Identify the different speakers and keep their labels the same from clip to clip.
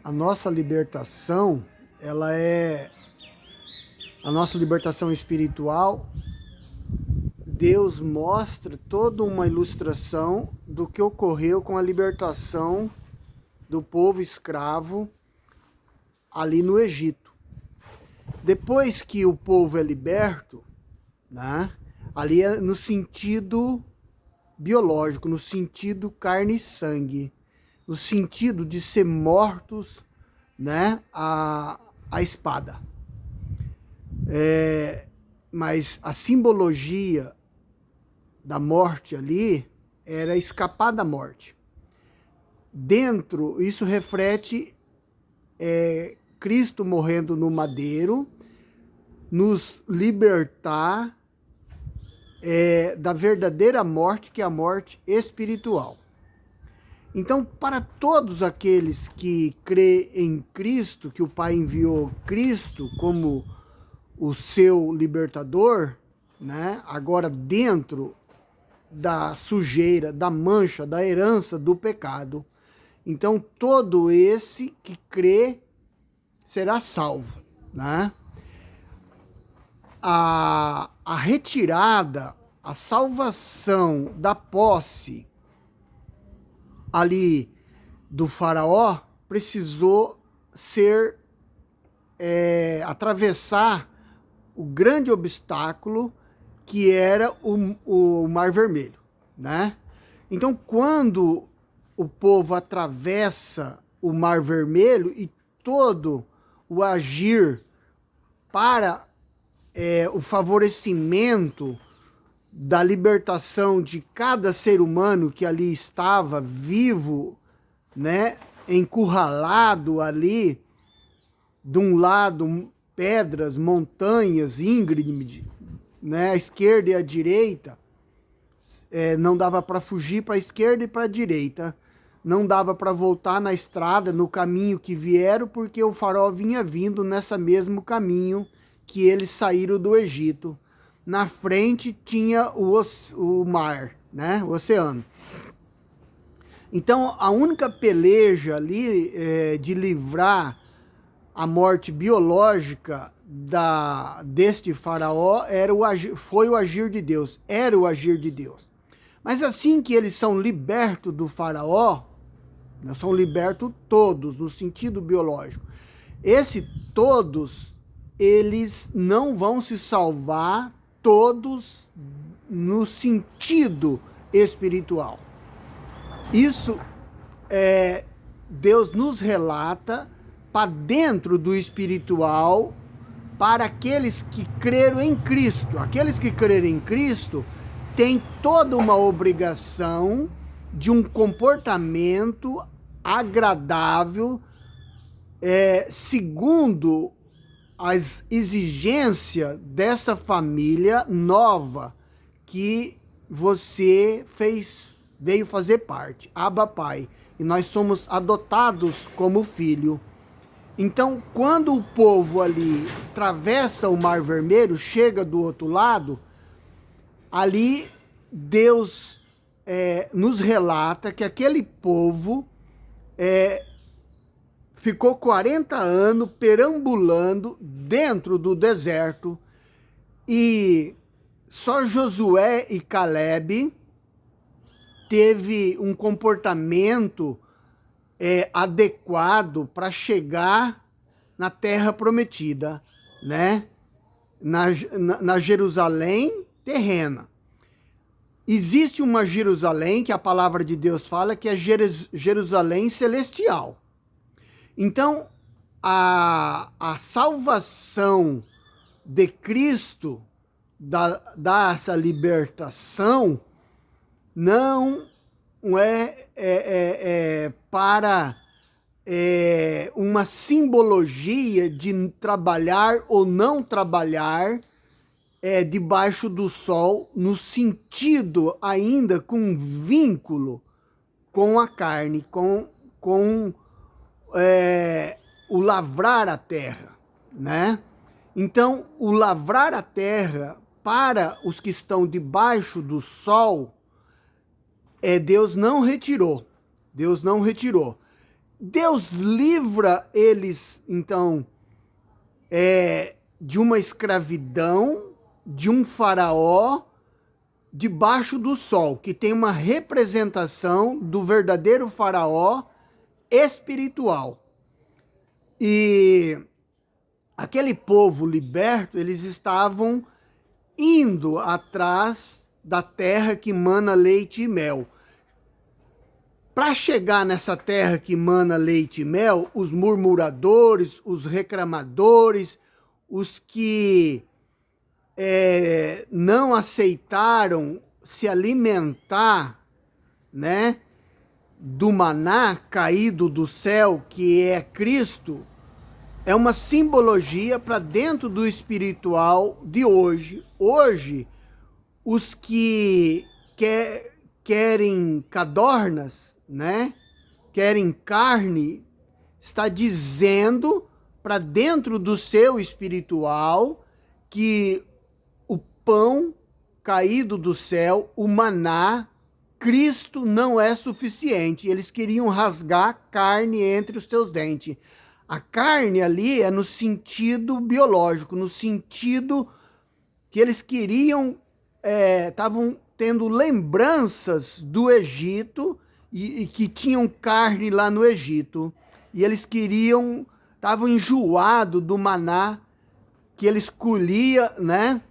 Speaker 1: a nossa libertação, ela é a nossa libertação espiritual. Deus mostra toda uma ilustração do que ocorreu com a libertação do povo escravo ali no Egito. Depois que o povo é liberto, né, ali é no sentido biológico, no sentido carne e sangue, no sentido de ser mortos, né, a espada. Mas a simbologia da morte ali era escapar da morte. Dentro, isso reflete Cristo morrendo no madeiro, nos libertar da verdadeira morte, que é a morte espiritual. Então, para todos aqueles que crê em Cristo, que o Pai enviou Cristo como o seu libertador, né? Agora dentro da sujeira, da mancha, da herança do pecado. Então, todo esse que crê será salvo, né? A retirada, a salvação da posse ali do faraó precisou ser atravessar o grande obstáculo que era o Mar Vermelho, né? Então, quando o povo atravessa o Mar Vermelho e todo o agir para o favorecimento da libertação de cada ser humano que ali estava vivo, né, encurralado ali, de um lado pedras, montanhas, íngreme, né, à esquerda e à direita, não dava para fugir para a esquerda e para a direita, não dava para voltar na estrada, no caminho que vieram, porque o faraó vinha vindo nesse mesmo caminho que eles saíram do Egito. Na frente tinha o mar, né, o oceano. Então, a única peleja ali de livrar a morte biológica deste faraó foi o agir de Deus, era o agir de Deus. Mas assim que eles são libertos do faraó, são libertos todos, no sentido biológico. Todos, eles não vão se salvar todos no sentido espiritual. Isso Deus nos relata para dentro do espiritual, para aqueles que creram em Cristo. Aqueles que creram em Cristo têm toda uma obrigação de um comportamento agradável, segundo as exigências dessa família nova que você veio fazer parte, Abba Pai, e nós somos adotados como filho. Então, quando o povo ali atravessa o Mar Vermelho, chega do outro lado, ali Deus nos relata que aquele povo ficou 40 anos perambulando dentro do deserto, e só Josué e Caleb teve um comportamento adequado para chegar na terra prometida, né? Na Jerusalém terrena. Existe uma Jerusalém que a palavra de Deus fala que é Jerusalém celestial. Então, a salvação de Cristo, dessa libertação, não é para uma simbologia de trabalhar ou não trabalhar debaixo do sol, no sentido ainda com vínculo com a carne, com o lavrar a terra, né? Então, o lavrar a terra para os que estão debaixo do sol, Deus não retirou. Deus não retirou. Deus livra eles, então, de uma escravidão, de um faraó debaixo do sol, que tem uma representação do verdadeiro faraó espiritual. E aquele povo liberto, eles estavam indo atrás da terra que mana leite e mel. Para chegar nessa terra que mana leite e mel, os murmuradores, os reclamadores, os que não aceitaram se alimentar, né, do maná caído do céu, que é Cristo, é uma simbologia para dentro do espiritual de hoje. Hoje, os que querem cadornas, né, querem carne, está dizendo para dentro do seu espiritual que o pão caído do céu, o maná, Cristo não é suficiente. Eles queriam rasgar carne entre os seus dentes. A carne ali é no sentido biológico, no sentido que eles queriam, estavam tendo lembranças do Egito e que tinham carne lá no Egito. E eles queriam, estavam enjoados do maná que eles colhiam, né?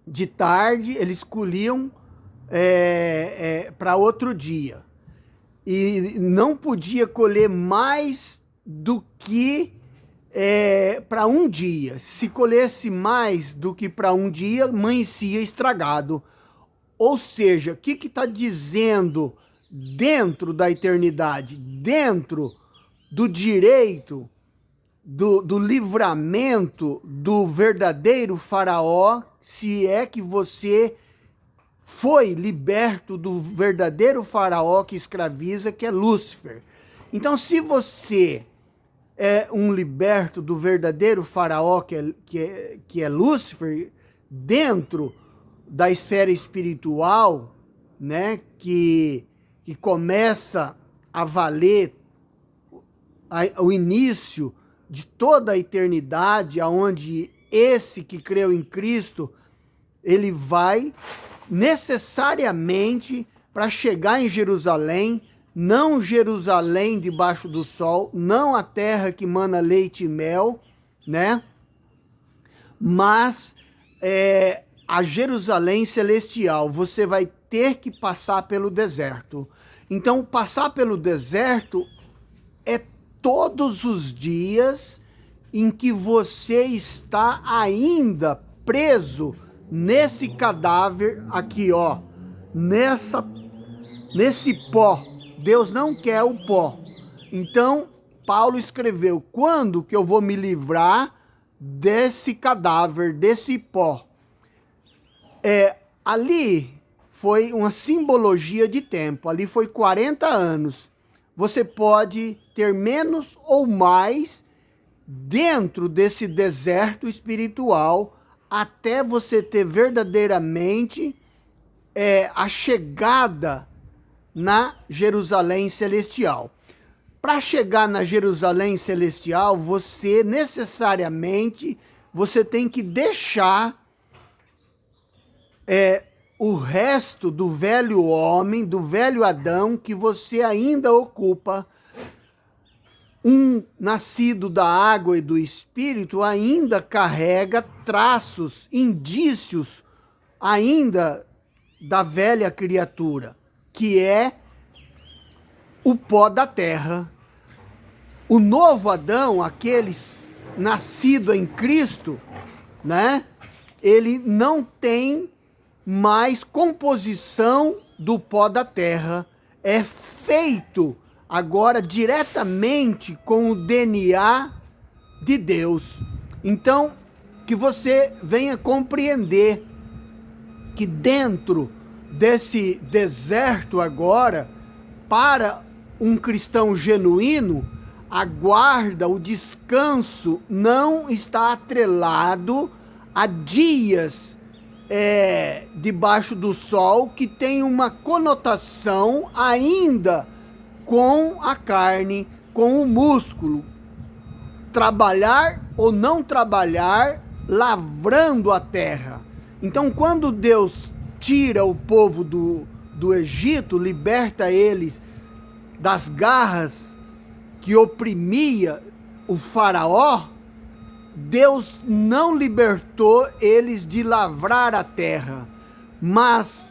Speaker 1: De tarde, eles colhiam para outro dia. E não podia colher mais do que para um dia. Se colhesse mais do que para um dia, amanhecia estragado. Ou seja, o que está dizendo dentro da eternidade, dentro do direito, do livramento do verdadeiro faraó, se é que você foi liberto do verdadeiro faraó que escraviza, que é Lúcifer. Então, se você é um liberto do verdadeiro faraó, que é Lúcifer, dentro da esfera espiritual, né, que começa a valer o início de toda a eternidade, aonde esse que creu em Cristo, ele vai necessariamente para chegar em Jerusalém, não Jerusalém debaixo do sol, não a terra que mana leite e mel, né? Mas a Jerusalém celestial. Você vai ter que passar pelo deserto. Então, passar pelo deserto é todos os dias em que você está ainda preso nesse cadáver aqui, ó, nesse pó. Deus não quer o pó. Então, Paulo escreveu: quando que eu vou me livrar desse cadáver, desse pó? Ali foi uma simbologia de tempo. Ali foi 40 anos. Você pode ter menos ou mais dentro desse deserto espiritual, até você ter verdadeiramente a chegada na Jerusalém celestial. Para chegar na Jerusalém celestial, você necessariamente tem que deixar o resto do velho homem, do velho Adão, que você ainda ocupa. Um nascido da água e do Espírito ainda carrega traços, indícios ainda da velha criatura, que é o pó da terra. O novo Adão, aquele nascido em Cristo, né? Ele não tem mais composição do pó da terra. É feito agora diretamente com o DNA de Deus. Então, que você venha compreender que dentro desse deserto agora, para um cristão genuíno, a guarda, o descanso não está atrelado a dias debaixo do sol, que tem uma conotação ainda com a carne, com o músculo, trabalhar ou não trabalhar, lavrando a terra. Então, quando Deus tira o povo do Egito, liberta eles das garras que oprimia o faraó, Deus não libertou eles de lavrar a terra, mas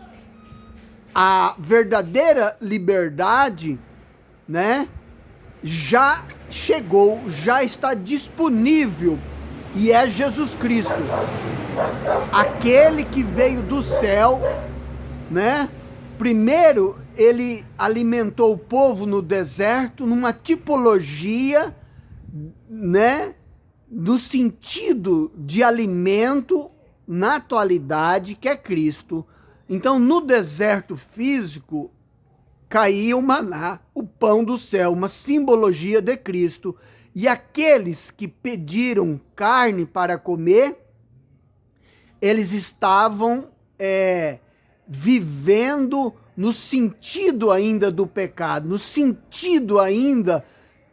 Speaker 1: a verdadeira liberdade, né, já chegou, já está disponível, e é Jesus Cristo, aquele que veio do céu, né? Primeiro, ele alimentou o povo no deserto, numa tipologia, né, do sentido de alimento na atualidade, que é Cristo. Então, no deserto físico, caía o maná, o pão do céu, uma simbologia de Cristo. E aqueles que pediram carne para comer, eles estavam vivendo no sentido ainda do pecado, no sentido ainda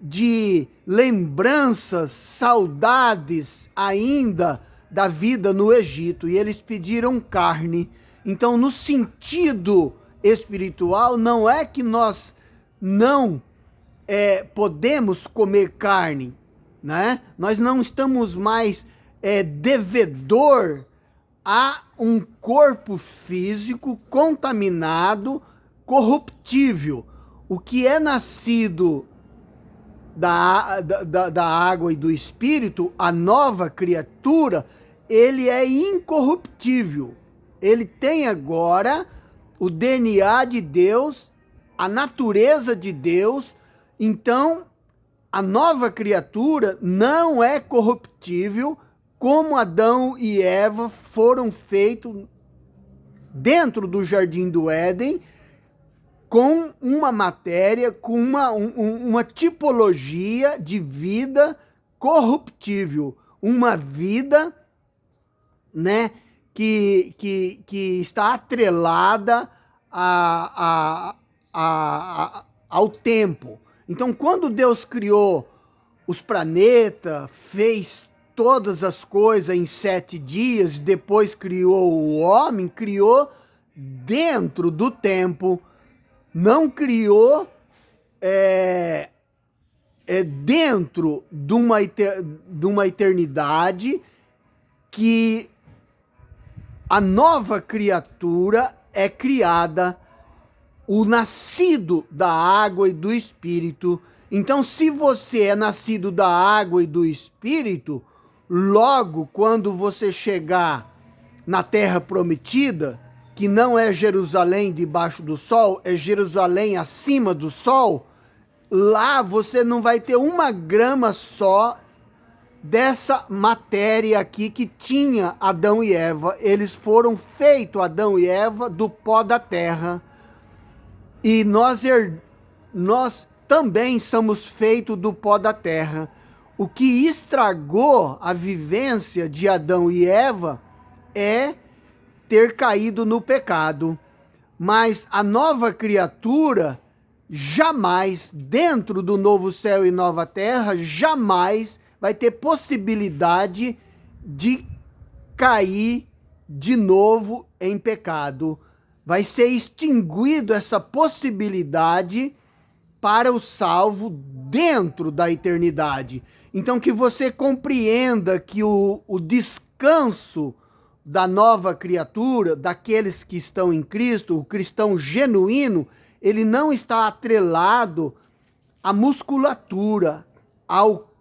Speaker 1: de lembranças, saudades ainda da vida no Egito. E eles pediram carne. Então, no sentido espiritual, não é que nós não podemos comer carne, né? Nós não estamos mais devedor a um corpo físico contaminado, corruptível. O que é nascido da água e do Espírito, a nova criatura, ele é incorruptível. Ele tem agora o DNA de Deus, a natureza de Deus. Então, a nova criatura não é corruptível, como Adão e Eva foram feitos dentro do Jardim do Éden, com uma matéria, com uma tipologia de vida corruptível, uma vida, né, que está atrelada ao tempo. Então, quando Deus criou os planetas, fez todas as coisas em 7 dias, depois criou o homem, criou dentro do tempo, não criou dentro de uma eternidade, que a nova criatura é criada, o nascido da água e do Espírito. Então, se você é nascido da água e do Espírito, logo quando você chegar na terra prometida, que não é Jerusalém debaixo do sol, é Jerusalém acima do sol, lá você não vai ter uma grama só dessa matéria aqui que tinha Adão e Eva. Eles foram feitos, Adão e Eva, do pó da terra. E nós também somos feitos do pó da terra. O que estragou a vivência de Adão e Eva é ter caído no pecado. Mas a nova criatura, jamais, dentro do novo céu e nova terra, jamais vai ter possibilidade de cair de novo em pecado. Vai ser extinguido essa possibilidade para o salvo dentro da eternidade. Então, que você compreenda que o descanso da nova criatura, daqueles que estão em Cristo, o cristão genuíno, ele não está atrelado à musculatura, ao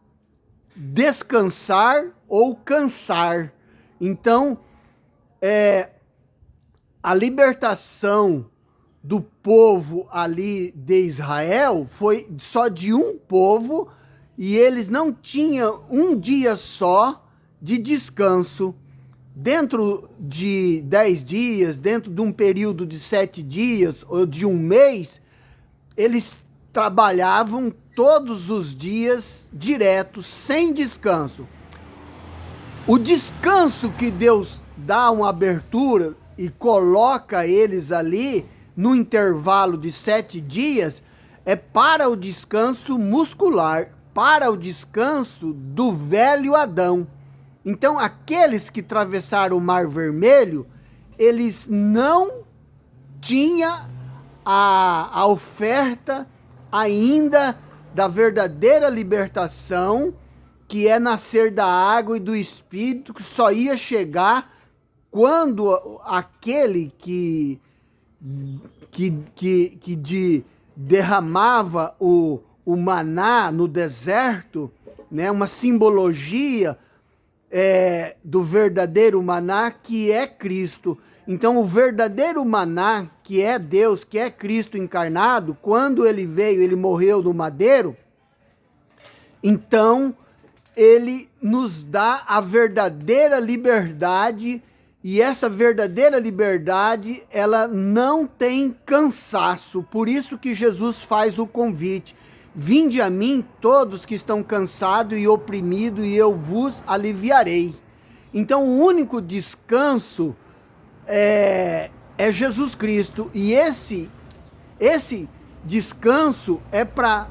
Speaker 1: descansar ou cansar. Então, a libertação do povo ali de Israel foi só de um povo, e eles não tinham um dia só de descanso. Dentro de 10 dias, dentro de um período de 7 dias ou de um mês, eles trabalhavam todos os dias direto, sem descanso. O descanso que Deus dá uma abertura e coloca eles ali no intervalo de 7 dias é para o descanso muscular, para o descanso do velho Adão. Então, aqueles que atravessaram o Mar Vermelho, eles não tinham a oferta ainda da verdadeira libertação, que é nascer da água e do Espírito, que só ia chegar quando aquele que derramava o maná no deserto, né, uma simbologia do verdadeiro maná, que é Cristo. Então, o verdadeiro maná, que é Deus, que é Cristo encarnado, quando ele veio, ele morreu no madeiro, então ele nos dá a verdadeira liberdade, e essa verdadeira liberdade, ela não tem cansaço. Por isso que Jesus faz o convite: vinde a mim todos que estão cansados e oprimidos, e eu vos aliviarei. Então, o único descanso é Jesus Cristo, e esse descanso é para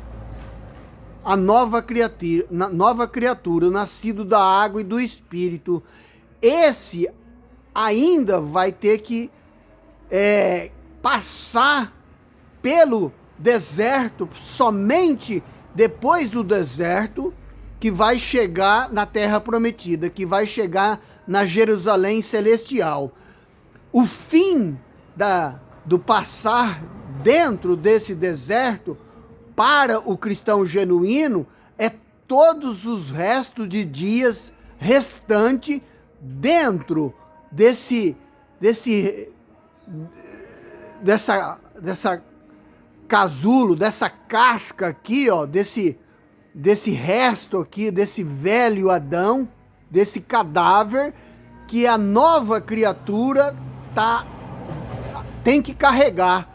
Speaker 1: a nova criatura, nascido da água e do Espírito. Esse ainda vai ter que passar pelo deserto, somente depois do deserto que vai chegar na terra prometida, que vai chegar na Jerusalém celestial. O fim do passar dentro desse deserto para o cristão genuíno é todos os restos de dias restante dentro dessa casulo, dessa casca aqui, ó, desse resto aqui, desse velho Adão, desse cadáver que a nova criatura tem que carregar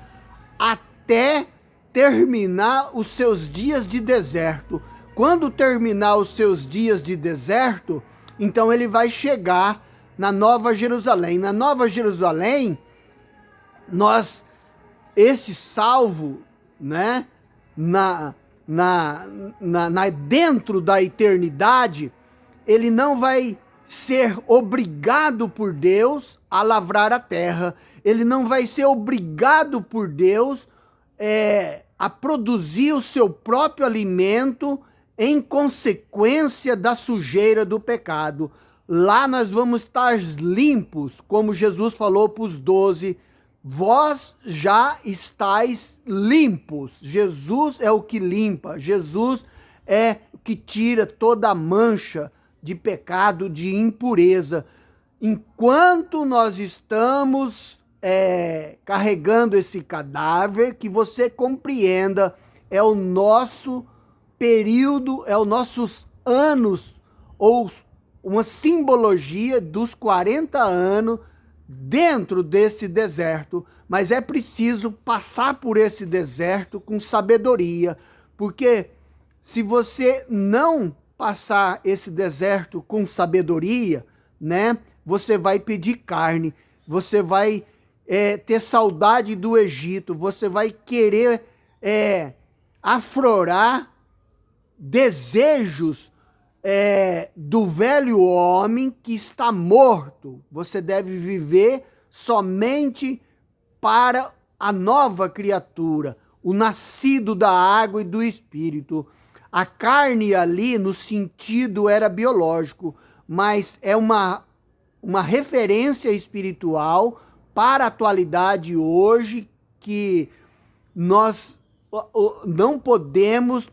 Speaker 1: até terminar os seus dias de deserto. Quando terminar os seus dias de deserto, então ele vai chegar na Nova Jerusalém. Na Nova Jerusalém, esse salvo, né, dentro da eternidade, ele não vai ser obrigado por Deus a lavrar a terra. Ele não vai ser obrigado por Deus a produzir o seu próprio alimento em consequência da sujeira do pecado. Lá nós vamos estar limpos, como Jesus falou para os 12, vós já estáis limpos. Jesus é o que limpa, Jesus é o que tira toda a mancha de pecado, de impureza. Enquanto nós estamos carregando esse cadáver, que você compreenda, é o nosso período, é os nossos anos, ou uma simbologia dos 40 anos dentro desse deserto. Mas é preciso passar por esse deserto com sabedoria, porque se você não passar esse deserto com sabedoria, né, você vai pedir carne, você vai ter saudade do Egito, você vai querer aflorar desejos do velho homem que está morto. Você deve viver somente para a nova criatura, o nascido da água e do Espírito. A carne ali, no sentido, era biológico, mas é uma referência espiritual para a atualidade hoje, que nós não podemos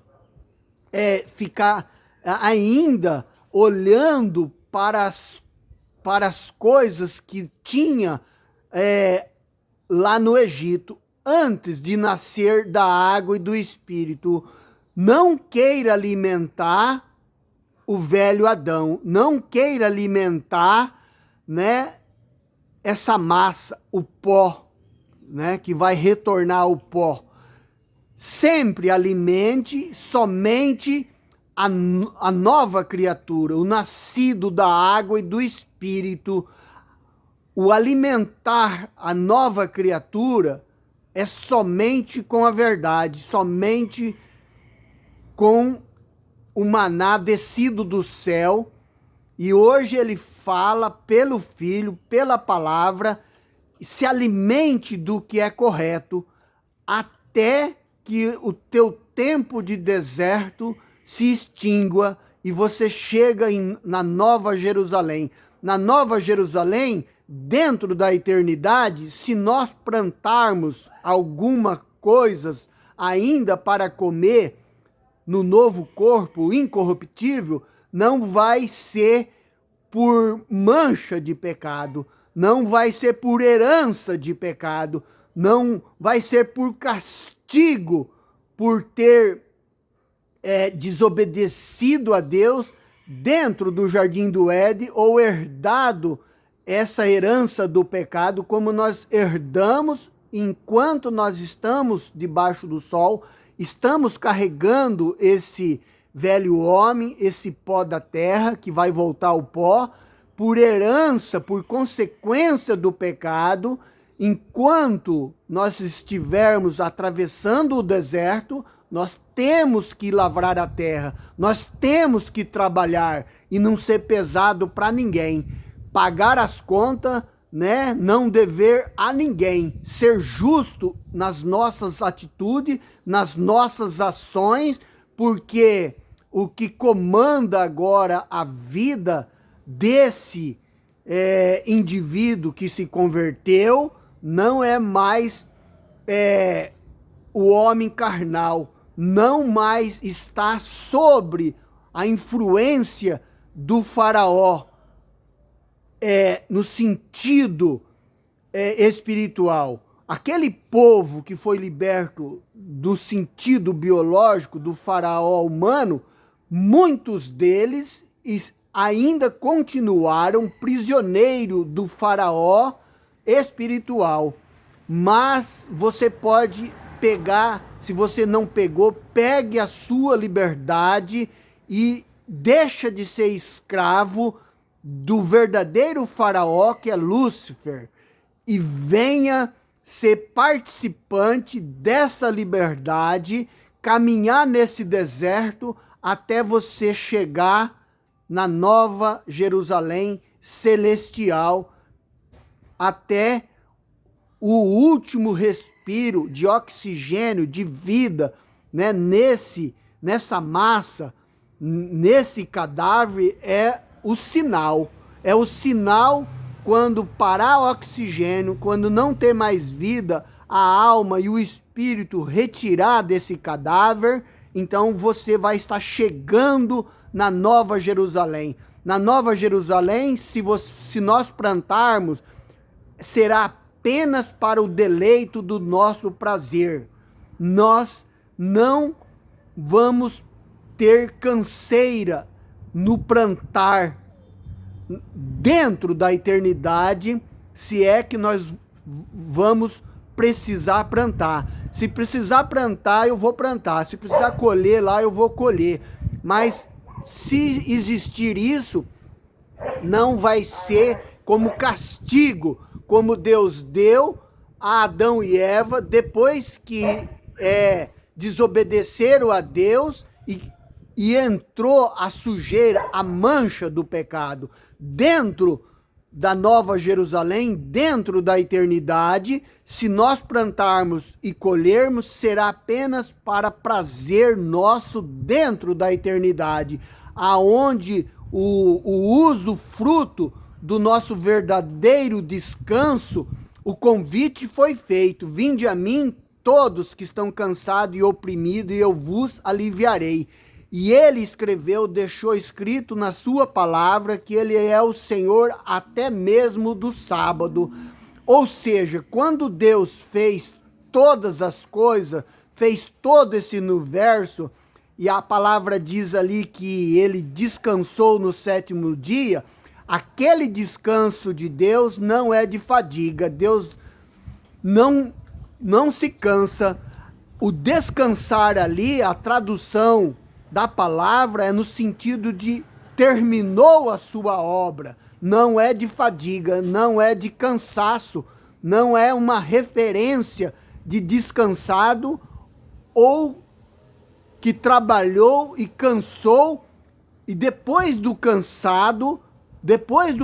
Speaker 1: ficar ainda olhando para as coisas que tinha lá no Egito, antes de nascer da água e do Espírito. Não queira alimentar o velho Adão, não queira alimentar, né, essa massa, o pó, né, que vai retornar ao pó. Sempre alimente somente a nova criatura, o nascido da água e do Espírito. O alimentar a nova criatura é somente com a verdade, somente com o maná descido do céu. E hoje ele fala pelo Filho, pela palavra, se alimente do que é correto, até que o teu tempo de deserto se extingua e você chega na Nova Jerusalém. Na Nova Jerusalém, dentro da eternidade, se nós plantarmos alguma coisas ainda para comer no novo corpo incorruptível, não vai ser por mancha de pecado, não vai ser por herança de pecado, não vai ser por castigo por ter desobedecido a Deus dentro do jardim do Éden ou herdado essa herança do pecado, como nós herdamos enquanto nós estamos debaixo do sol, estamos carregando esse velho homem, esse pó da terra que vai voltar ao pó, por herança, por consequência do pecado. Enquanto nós estivermos atravessando o deserto, nós temos que lavrar a terra, nós temos que trabalhar e não ser pesado para ninguém, pagar as contas, né? Não dever a ninguém, ser justo nas nossas atitudes, nas nossas ações, porque o que comanda agora a vida desse indivíduo que se converteu não é mais o homem carnal, não mais está sobre a influência do faraó, no sentido espiritual. Aquele povo que foi liberto do sentido biológico do faraó humano, muitos deles ainda continuaram prisioneiros do faraó espiritual. Mas você pode pegar, se você não pegou, pegue a sua liberdade e deixa de ser escravo do verdadeiro faraó, que é Lúcifer, e venha ser participante dessa liberdade, caminhar nesse deserto até você chegar na Nova Jerusalém celestial, até o último respiro de oxigênio, de vida, né, nessa massa, nesse cadáver, é o sinal quando parar o oxigênio, quando não ter mais vida, a alma e o espírito retirar desse cadáver, então você vai estar chegando na Nova Jerusalém. Na Nova Jerusalém, se nós plantarmos, será apenas para o deleito do nosso prazer. Nós não vamos ter canseira no plantar dentro da eternidade, se é que nós vamos precisar plantar. Se precisar plantar, eu vou plantar. Se precisar colher lá, eu vou colher. Mas se existir isso, não vai ser como castigo, como Deus deu a Adão e Eva depois que desobedeceram a Deus e entrou a sujeira, a mancha do pecado dentro da Nova Jerusalém, dentro da eternidade. Se nós plantarmos e colhermos, será apenas para prazer nosso dentro da eternidade, aonde o uso, fruto do nosso verdadeiro descanso, o convite foi feito: vinde a mim todos que estão cansados e oprimidos, e eu vos aliviarei. E ele escreveu, deixou escrito na sua palavra que ele é o Senhor até mesmo do sábado. Ou seja, quando Deus fez todas as coisas, fez todo esse universo, e a palavra diz ali que ele descansou no sétimo dia, aquele descanso de Deus não é de fadiga. Deus não se cansa. O descansar ali, a tradução da palavra é no sentido de terminou a sua obra. Não é de fadiga, não é de cansaço, não é uma referência de descansado ou que trabalhou e cansou, e depois do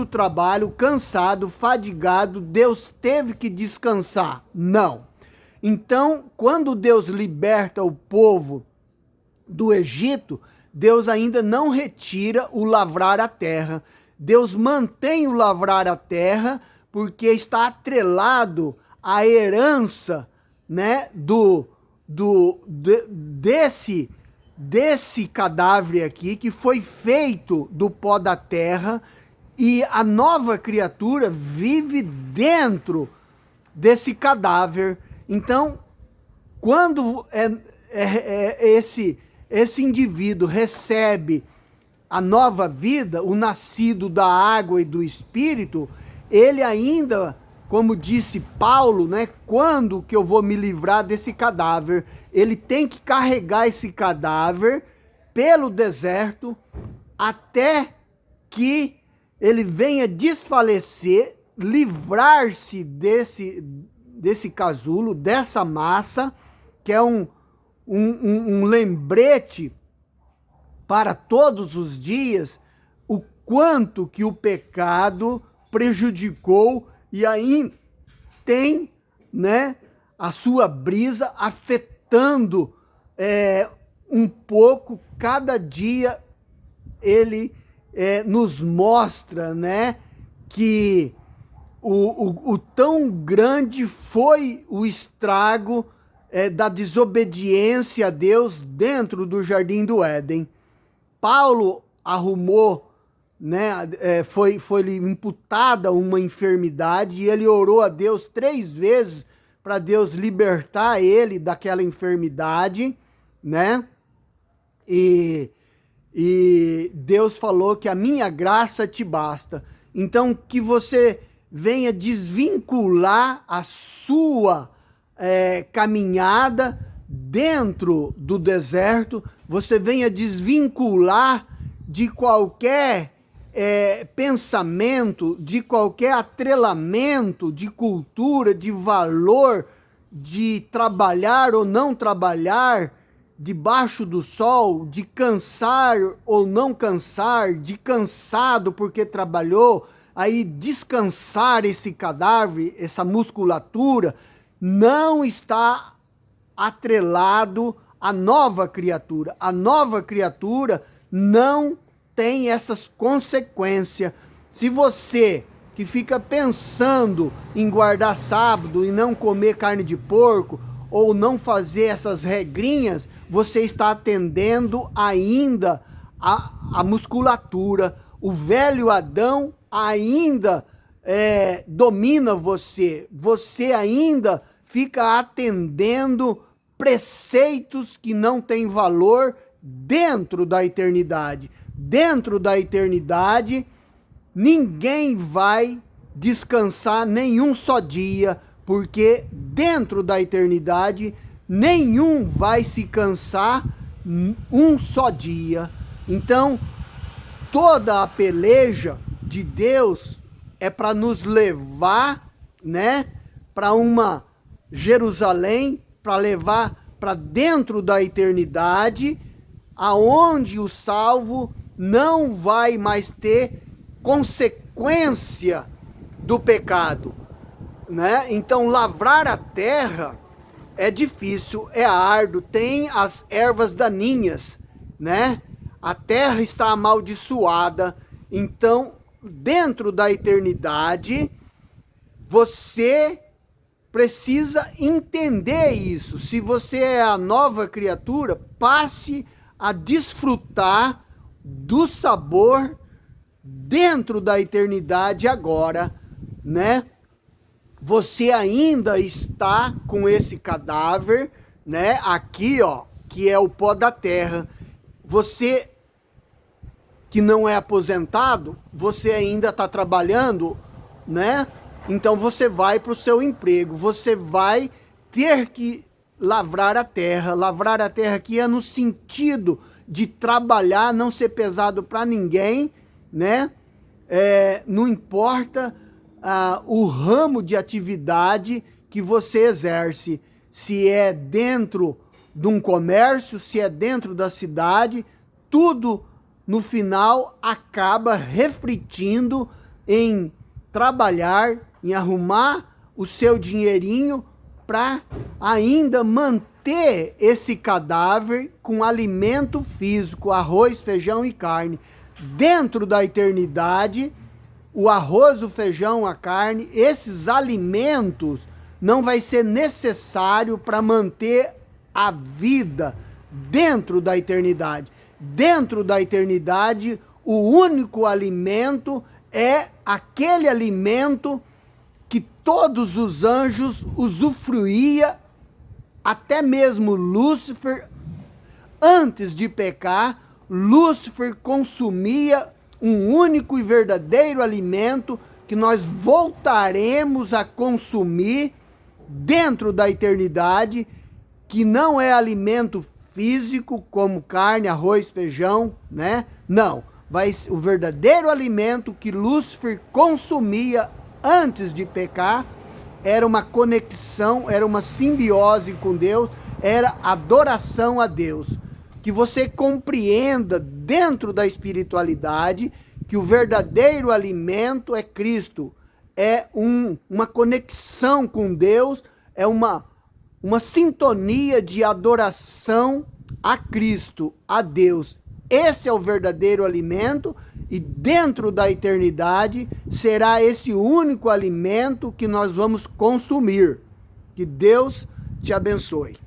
Speaker 1: trabalho, cansado, fadigado, Deus teve que descansar. Não. Então, quando Deus liberta o povo do Egito, Deus ainda não retira o lavrar a terra. Deus mantém o lavrar a terra, porque está atrelado à herança, né, desse cadáver aqui, que foi feito do pó da terra, e a nova criatura vive dentro desse cadáver. Então, quando esse indivíduo recebe a nova vida, o nascido da água e do Espírito, ele ainda, como disse Paulo, né, quando que eu vou me livrar desse cadáver? Ele tem que carregar esse cadáver pelo deserto até que ele venha desfalecer, livrar-se desse casulo, dessa massa, que é um lembrete para todos os dias, o quanto que o pecado prejudicou e ainda tem, né, a sua brisa afetando um pouco. Cada dia ele nos mostra, né, que o tão grande foi o estrago da desobediência a Deus dentro do Jardim do Éden. Paulo arrumou, né, foi-lhe imputada uma enfermidade e ele orou a Deus 3 vezes para Deus libertar ele daquela enfermidade, né? E Deus falou que a minha graça te basta. Então, que você venha desvincular a sua caminhada dentro do deserto, você venha desvincular de qualquer pensamento, de qualquer atrelamento de cultura, de valor, de trabalhar ou não trabalhar debaixo do sol, de cansar ou não cansar, de cansado porque trabalhou, aí descansar esse cadáver, essa musculatura, não está atrelado à nova criatura. A nova criatura não tem essas consequências. Se você que fica pensando em guardar sábado e não comer carne de porco, ou não fazer essas regrinhas, você está atendendo ainda a musculatura. O velho Adão ainda domina você. Você ainda fica atendendo preceitos que não têm valor dentro da eternidade. Dentro da eternidade, ninguém vai descansar nenhum só dia, porque dentro da eternidade, nenhum vai se cansar um só dia. Então, toda a peleja de Deus é para nos levar, né, para uma Jerusalém, para levar para dentro da eternidade, aonde o salvo não vai mais ter consequência do pecado, né? Então, lavrar a terra é difícil, é árduo, tem as ervas daninhas, né? A terra está amaldiçoada. Então, dentro da eternidade, você precisa entender isso. Se você é a nova criatura, passe a desfrutar do sabor dentro da eternidade agora, né? Você ainda está com esse cadáver, né? Aqui, ó, que é o pó da terra. Você que não é aposentado, você ainda está trabalhando, né? Então você vai para o seu emprego, você vai ter que lavrar a terra. Lavrar a terra aqui é no sentido de trabalhar, não ser pesado para ninguém, né? Não importa o ramo de atividade que você exerce. se é dentro de um comércio, se é dentro da cidade, tudo no final acaba refletindo em trabalhar, em arrumar o seu dinheirinho para ainda manter esse cadáver com alimento físico, arroz, feijão e carne. Dentro da eternidade, o arroz, o feijão, a carne, esses alimentos não vai ser necessário para manter a vida dentro da eternidade. Dentro da eternidade, o único alimento é aquele alimento que todos os anjos usufruía, até mesmo Lúcifer. Antes de pecar, Lúcifer consumia um único e verdadeiro alimento que nós voltaremos a consumir dentro da eternidade, que não é alimento físico como carne, arroz, feijão, né? Não, o verdadeiro alimento que Lúcifer consumia antes de pecar era uma conexão, era uma simbiose com Deus, era adoração a Deus. Que você compreenda dentro da espiritualidade que o verdadeiro alimento é Cristo, é uma conexão com Deus, é uma sintonia de adoração a Cristo, a Deus. Esse é o verdadeiro alimento e dentro da eternidade será esse único alimento que nós vamos consumir. Que Deus te abençoe.